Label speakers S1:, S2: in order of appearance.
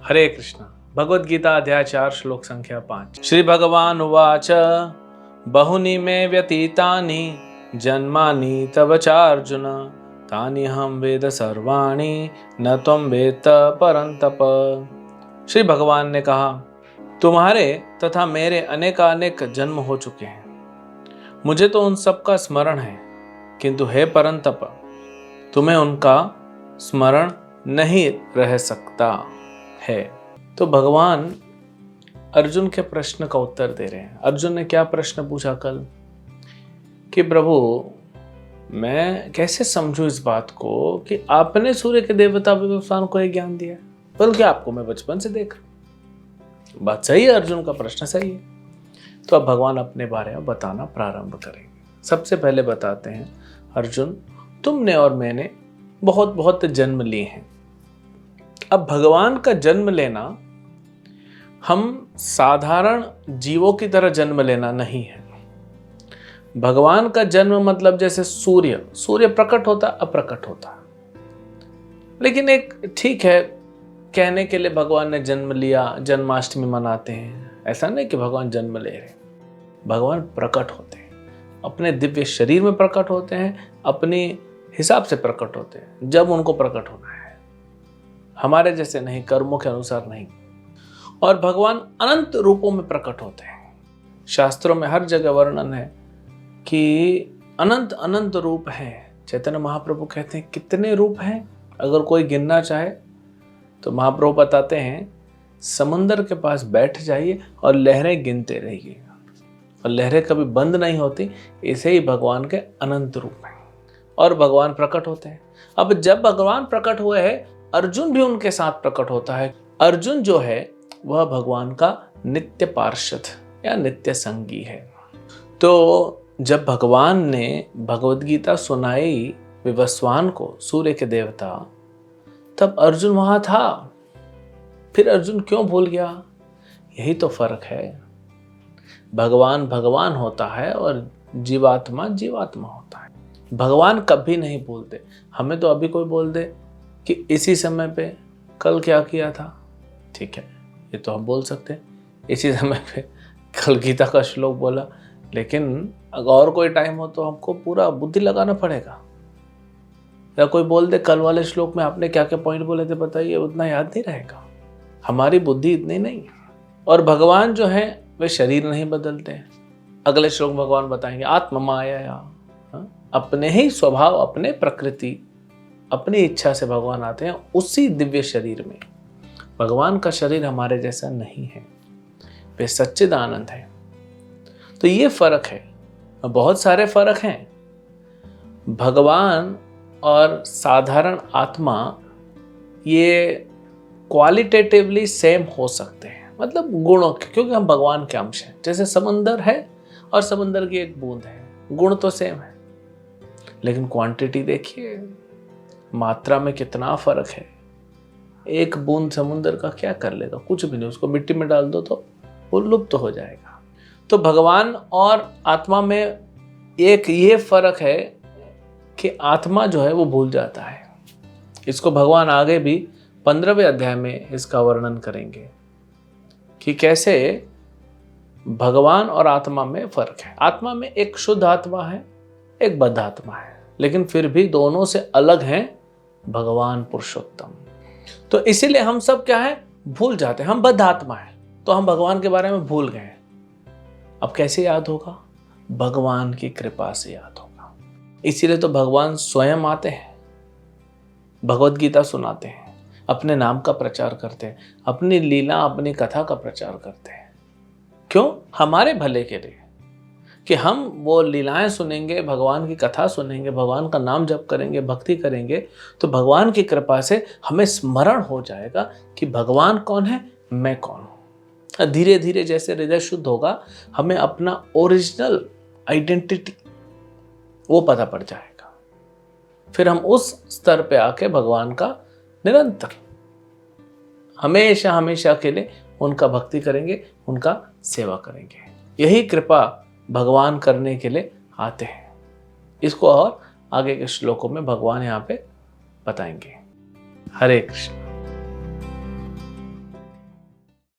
S1: हरे कृष्ण। भगवद गीता अध्याय 4 श्लोक संख्या 5। श्री भगवान उवाच बहुनि मे व्यतीतानि जन्मानि तव चार्जुन तानि हम वेद सर्वाणि न त्वं वेत्त परन्तप। श्री भगवान ने कहा, तुम्हारे तथा मेरे अनेकानेक जन्म हो चुके हैं, मुझे तो उन सब का स्मरण है, किंतु हे परंतप तुम्हें उनका स्मरण नहीं रह सकता है। तो भगवान अर्जुन के प्रश्न का उत्तर दे रहे हैं। अर्जुन ने क्या प्रश्न पूछा कल कि प्रभु मैं कैसे समझूं इस बात को कि आपने सूर्य के देवता विवस्वान को यह ज्ञान दिया, बल्कि आपको मैं बचपन से देख रहा हूं। बात सही है, अर्जुन का प्रश्न सही है। तो अब भगवान अपने बारे में बताना प्रारंभ करेंगे। सबसे पहले बताते हैं, अर्जुन तुमने और मैंने बहुत बहुत जन्म लिए हैं। अब भगवान का जन्म लेना हम साधारण जीवों की तरह जन्म लेना नहीं है। भगवान का जन्म मतलब जैसे सूर्य प्रकट होता अप्रकट होता, लेकिन एक ठीक है कहने के लिए भगवान ने जन्म लिया, जन्माष्टमी मनाते हैं, ऐसा नहीं कि भगवान जन्म ले रहे। भगवान प्रकट होते हैं, अपने दिव्य शरीर में प्रकट होते हैं, अपने हिसाब से प्रकट होते हैं जब उनको प्रकट होना है, हमारे जैसे नहीं, कर्मों के अनुसार नहीं। और भगवान अनंत रूपों में प्रकट होते हैं। शास्त्रों में हर जगह वर्णन है कि अनंत अनंत रूप हैं। चैतन्य महाप्रभु कहते हैं कितने रूप हैं, अगर कोई गिनना चाहे तो महाप्रभु बताते हैं समंदर के पास बैठ जाइए और लहरें गिनते रहिए, और लहरें कभी बंद नहीं होती। ऐसे ही भगवान के अनंत रूप हैं और भगवान प्रकट होते हैं। अब जब भगवान प्रकट हुए हैं, अर्जुन भी उनके साथ प्रकट होता है। अर्जुन जो है वह भगवान का नित्य पार्षद या नित्य संगी है। तो जब भगवान ने भगवद गीता सुनाई विवस्वान को, सूर्य के देवता, तब अर्जुन वहां था। फिर अर्जुन क्यों भूल गया? यही तो फर्क है। भगवान भगवान होता है और जीवात्मा जीवात्मा होता है। भगवान कभी नहीं भूलते। हमें तो अभी कोई बोल दे कि इसी समय पे कल क्या किया था, ठीक है, ये तो हम बोल सकते हैं, इसी समय पे कल गीता का श्लोक बोला, लेकिन अगर और कोई टाइम हो तो हमको पूरा बुद्धि लगाना पड़ेगा। या कोई बोल दे कल वाले श्लोक में आपने क्या क्या पॉइंट बोले थे बताइए, उतना याद नहीं रहेगा, हमारी बुद्धि इतनी नहीं है। और भगवान जो है वे शरीर नहीं बदलते हैं। अगले श्लोक भगवान बताएंगे आत्मा माया, अपने ही स्वभाव, अपने प्रकृति, अपनी इच्छा से भगवान आते हैं उसी दिव्य शरीर में। भगवान का शरीर हमारे जैसा नहीं है, वे सच्चिदानंद है। तो ये फर्क है, बहुत सारे फर्क हैं। भगवान और साधारण आत्मा ये क्वालिटेटिवली सेम हो सकते हैं, मतलब गुणों के, क्योंकि हम भगवान के अंश हैं। जैसे समंदर है और समंदर की एक बूंद है, गुण तो सेम है, लेकिन क्वांटिटी देखिए, मात्रा में कितना फर्क है। एक बूंद समुद्र का क्या कर लेगा, कुछ भी नहीं, उसको मिट्टी में डाल दो तो वो लुप्त हो जाएगा। तो भगवान और आत्मा में एक ये फर्क है कि आत्मा जो है वो भूल जाता है। इसको भगवान आगे भी 15वें अध्याय में इसका वर्णन करेंगे कि कैसे भगवान और आत्मा में फर्क है। आत्मा में एक शुद्ध आत्मा है, एक बद्ध आत्मा है, लेकिन फिर भी दोनों से अलग हैं भगवान पुरुषोत्तम। तो इसीलिए हम सब क्या है, भूल जाते हैं। हम बद्ध आत्मा है तो हम भगवान के बारे में भूल गए। अब कैसे याद होगा? भगवान की कृपा से याद होगा। इसीलिए तो भगवान स्वयं आते हैं, भगवद गीता सुनाते हैं, अपने नाम का प्रचार करते हैं, अपनी लीला, अपनी कथा का प्रचार करते हैं। क्यों? हमारे भले के लिए, कि हम वो लीलाएं सुनेंगे, भगवान की कथा सुनेंगे, भगवान का नाम जप करेंगे, भक्ति करेंगे, तो भगवान की कृपा से हमें स्मरण हो जाएगा कि भगवान कौन है, मैं कौन हूं। धीरे धीरे जैसे हृदय शुद्ध होगा, हमें अपना ओरिजिनल आइडेंटिटी वो पता पड़ जाएगा। फिर हम उस स्तर पे आके भगवान का निरंतर हमेशा हमेशा के लिए उनका भक्ति करेंगे, उनका सेवा करेंगे। यही कृपा भगवान करने के लिए आते हैं। इसको और आगे के श्लोकों में भगवान यहाँ पे बताएंगे। हरे कृष्ण।